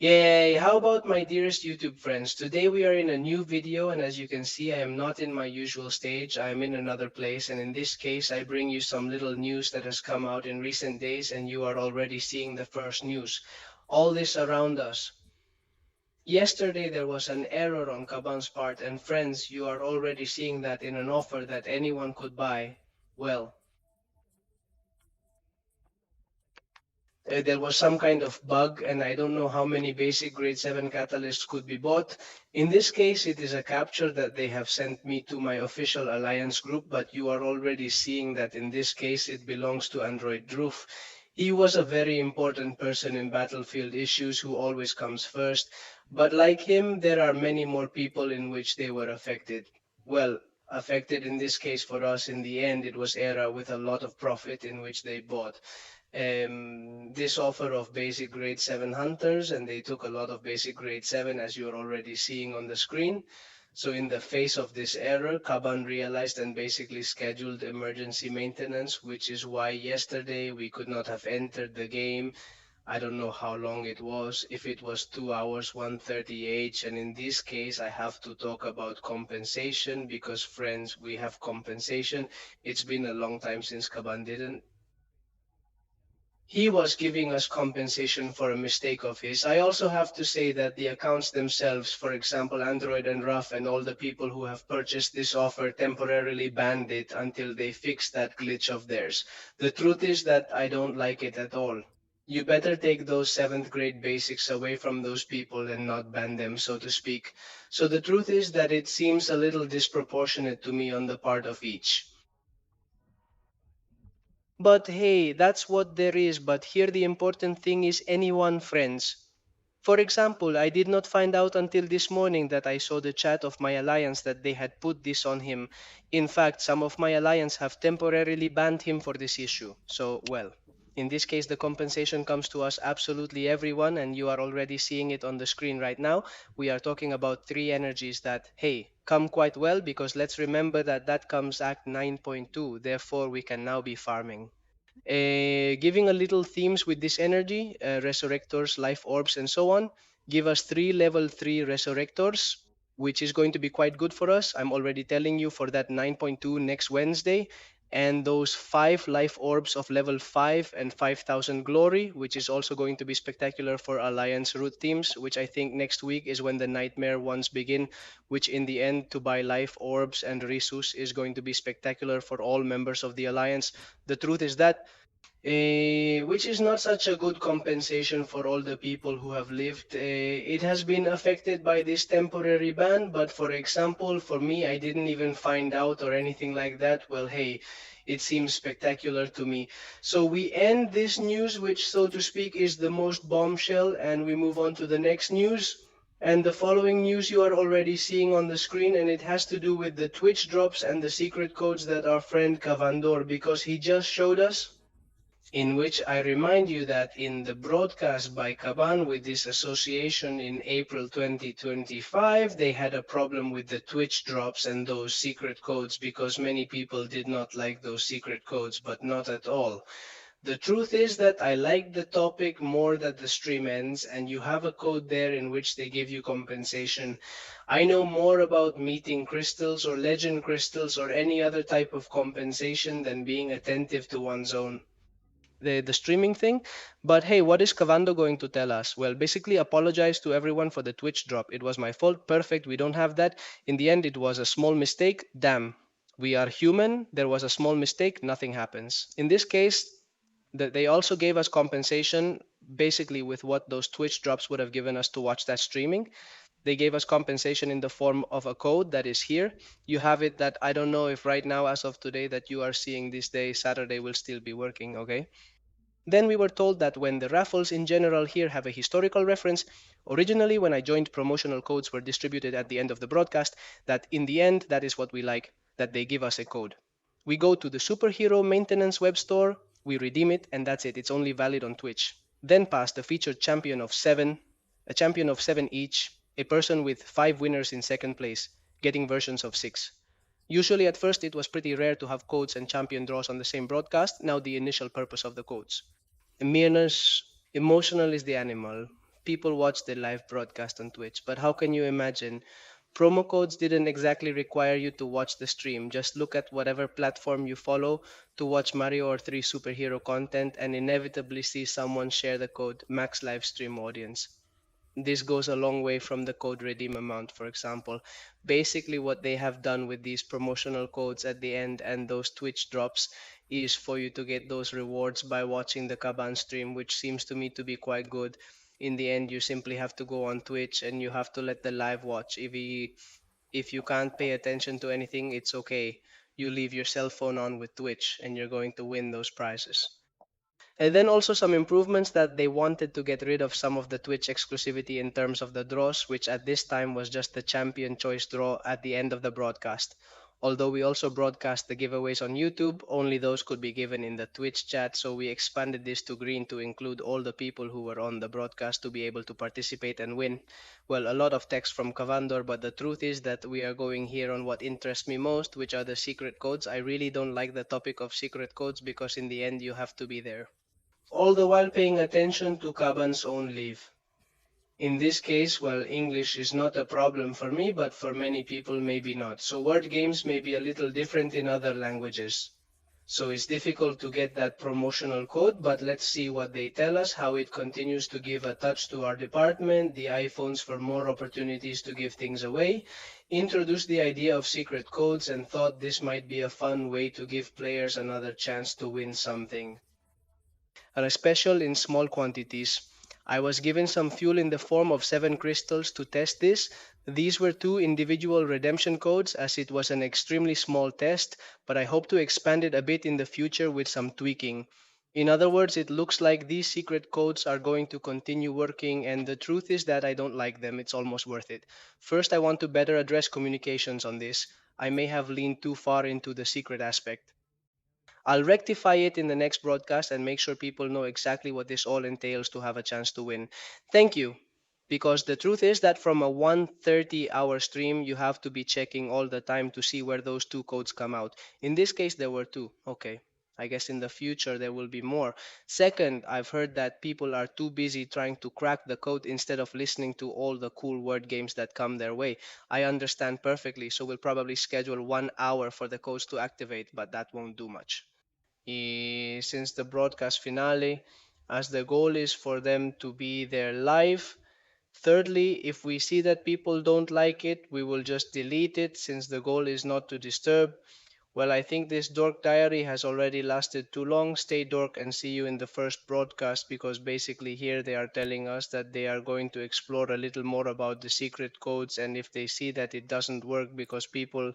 Yay! How about my dearest YouTube friends? Today we are in a new video, and as you can see, I am not in my usual stage. I am in another place, and in this case, I bring you some little news that has come out in recent days, and you are already seeing the first news. All this around us. Yesterday there was an error on Kaban's part, and friends, you are already seeing that in an offer that anyone could buy. Well, there was some kind of bug, and I don't know how many basic grade 7 catalysts could be bought. In this case, it is a capture that they have sent me to my official alliance group, but you are already seeing that in this case it belongs to Android Roof. He was a very important person in battlefield issues who always comes first, but like him, there are many more people in which they were affected. Well, affected in this case for us, in the end, it was Era with a lot of profit in which they bought this offer of basic grade 7 hunters, and they took a lot of basic grade 7 as you're already seeing on the screen. So in the face of this error, Kaban realized and basically scheduled emergency maintenance, which is why yesterday we could not have entered the game. I don't know how long it was, if it was 2 hours 1:30 and in this case I have to talk about compensation because friends, we have compensation. It's been a long time since Kaban didn't. He was giving us compensation for a mistake of his. I also have to say that the accounts themselves, for example, Android and Rough and all the people who have purchased this offer temporarily banned it until they fix that glitch of theirs. The truth is that I don't like it at all. You better take those seventh grade basics away from those people and not ban them, so to speak. So the truth is that it seems a little disproportionate to me on the part of each. But hey, that's what there is. But here the important thing is anyone friends. For example, I did not find out until this morning that I saw the chat of my alliance that they had put this on him. In fact, some of my alliance have temporarily banned him for this issue. So, well, in this case, the compensation comes to us absolutely everyone, and you are already seeing it on the screen right now. We are talking about three energies that, hey, come quite well because let's remember that that comes Act 9.2. Therefore, we can now be farming. Giving a little themes with this energy, resurrectors, life orbs, and so on. Give us three level 3 resurrectors, which is going to be quite good for us. I'm already telling you for that 9.2 next Wednesday. And those five life orbs of level 5 and 5,000 glory, which is also going to be spectacular for Alliance root teams, which I think next week is when the Nightmare ones begin, which in the end, to buy life orbs and resource is going to be spectacular for all members of the Alliance. The truth is that which is not such a good compensation for all the people who have lived. It has been affected by this temporary ban, but for example, for me, I didn't even find out or anything like that. Well, hey, it seems spectacular to me. So we end this news, which, so to speak, is the most bombshell, and we move on to the next news. And the following news you are already seeing on the screen, and it has to do with the Twitch drops and the secret codes that our friend Cavandor, because he just showed us in which I remind you that in the broadcast by Caban with this association in April 2025, they had a problem with the Twitch drops and those secret codes because many people did not like those secret codes, but not at all. The truth is that I like the topic more that the stream ends, and you have a code there in which they give you compensation. I know more about meeting crystals or legend crystals or any other type of compensation than being attentive to one's own the streaming thing. But hey, what is Cavando going to tell us? Well, basically, apologize to everyone for the Twitch drop. It was my fault. Perfect. We don't have that. In the end, it was a small mistake. Damn. We are human. There was a small mistake. Nothing happens. In this case, they also gave us compensation basically with what those Twitch drops would have given us to watch that streaming. They gave us compensation in the form of a code that is here. You have it that I don't know if right now, as of today, that you are seeing this day, Saturday, will still be working, okay? Then we were told that when the raffles in general here have a historical reference, originally when I joined, promotional codes were distributed at the end of the broadcast, that in the end, that is what we like, that they give us a code. We go to the superhero maintenance web store, we redeem it, and that's it. It's only valid on Twitch. Then passed the featured champion of 7, a champion of 7 each, a person with 5 winners in second place, getting versions of 6. Usually at first it was pretty rare to have codes and champion draws on the same broadcast, now the initial purpose of the codes. Mereness, emotional is the animal. people watch the live broadcast on Twitch. But how can you imagine? Promo codes didn't exactly require you to watch the stream. Just look at whatever platform you follow to watch Mario or 3 superhero content and inevitably see someone share the code max live stream audience. This goes a long way from the code redeem amount, for example. Basically, what they have done with these promotional codes at the end and those Twitch drops is for you to get those rewards by watching the Kaban stream, which seems to me to be quite good. In the end, you simply have to go on Twitch and you have to let the live watch. If you can't pay attention to anything, it's okay. You leave your cell phone on with Twitch and you're going to win those prizes. And then also some improvements that they wanted to get rid of some of the Twitch exclusivity in terms of the draws, which at this time was just the champion choice draw at the end of the broadcast. Although we also broadcast the giveaways on YouTube, only those could be given in the Twitch chat, so we expanded this to green to include all the people who were on the broadcast to be able to participate and win. Well, a lot of text from Kavandor, but the truth is that we are going here on what interests me most, which are the secret codes. I really don't like the topic of secret codes because in the end you have to be there, all the while paying attention to Kaban's own leave. In this case, well, English is not a problem for me, but for many people, maybe not. So word games may be a little different in other languages. So it's difficult to get that promotional code, but let's see what they tell us, how it continues to give a touch to our department, the iPhones for more opportunities to give things away, introduced the idea of secret codes and thought this might be a fun way to give players another chance to win something. A special in small quantities. I was given some fuel in the form of 7 crystals to test this. These were 2 individual redemption codes as it was an extremely small test, but I hope to expand it a bit in the future with some tweaking. In other words, it looks like these secret codes are going to continue working, and the truth is that I don't like them. It's almost worth it. First, I want to better address communications on this. I may have leaned too far into the secret aspect. I'll rectify it in the next broadcast and make sure people know exactly what this all entails to have a chance to win. Thank you. Because the truth is that from a 130-hour stream, you have to be checking all the time to see where those 2 codes come out. In this case, there were 2. Okay. I guess in the future there will be more. Second, I've heard that people are too busy trying to crack the code instead of listening to all the cool word games that come their way. I understand perfectly, so we'll probably schedule 1 hour for the codes to activate, but that won't do much since the broadcast finale, as the goal is for them to be there live. Thirdly, if we see that people don't like it, we will just delete it since the goal is not to disturb. Well, I think this dork diary has already lasted too long. Stay dork and see you in the first broadcast because basically here they are telling us that they are going to explore a little more about the secret codes, and if they see that it doesn't work because people,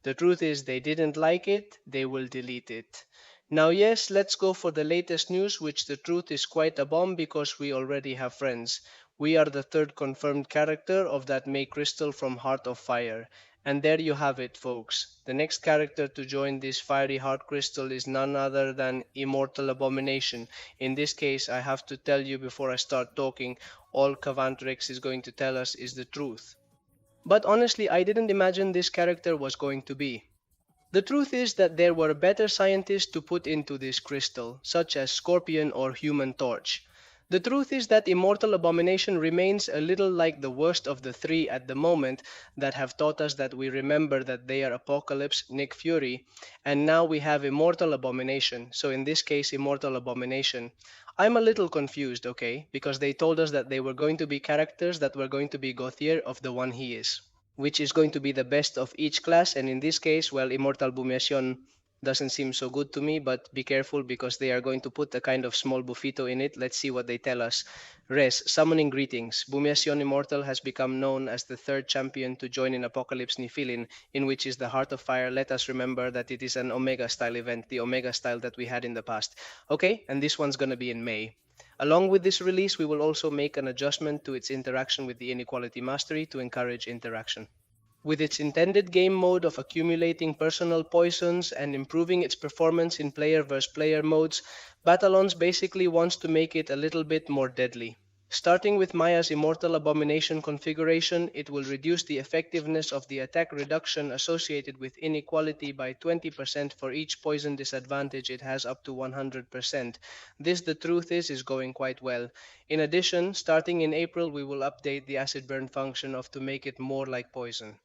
the truth is they didn't like it, they will delete it. Now, yes, let's go for the latest news, which the truth is quite a bomb because we already have friends. We are the third confirmed character of that May Crystal from Heart of Fire. And there you have it, folks. The next character to join this fiery heart crystal is none other than Immortal Abomination. In this case, I have to tell you before I start talking, all Cavantrex is going to tell us is the truth. But honestly, I didn't imagine this character was going to be. The truth is that there were better scientists to put into this crystal, such as Scorpion or Human Torch. The truth is that Immortal Abomination remains a little like the worst of the 3 at the moment that have taught us that we remember that they are Apocalypse, Nick Fury, and now we have Immortal Abomination, so in this case Immortal Abomination. I'm a little confused, okay, because they told us that they were going to be characters that were going to be Gauthier of the one he is, which is going to be the best of each class. And in this case, well, Immortal Bumiacion doesn't seem so good to me, but be careful because they are going to put a kind of small buffito in it. Let's see what they tell us. Res, summoning greetings. Bumiacion Immortal has become known as the third champion to join in Apocalypse Nifilin, in which is the Heart of Fire. Let us remember that it is an Omega style event, the Omega style that we had in the past. Okay, and this one's gonna be in May. Along with this release, we will also make an adjustment to its interaction with the Inequality Mastery to encourage interaction. With its intended game mode of accumulating personal poisons and improving its performance in player versus player modes, Batalons basically wants to make it a little bit more deadly. Starting with Maya's Immortal Abomination configuration, it will reduce the effectiveness of the attack reduction associated with inequality by 20% for each poison disadvantage it has up to 100%. This, the truth is going quite well. In addition, starting in April, we will update the acid burn function of to make it more like poison.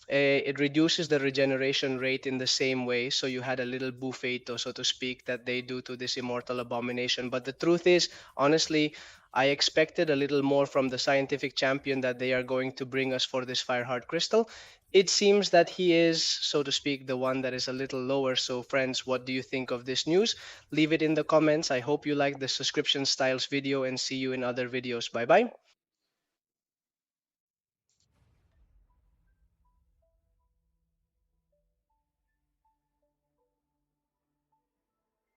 It reduces the regeneration rate in the same way. So you had a little buffeto, so to speak, that they do to this Immortal Abomination. But the truth is, honestly, I expected a little more from the scientific champion that they are going to bring us for this Fireheart Crystal. It seems that he is, so to speak, the one that is a little lower. So, friends, what do you think of this news? Leave it in the comments. I hope you like the subscription styles video and see you in other videos. Bye bye.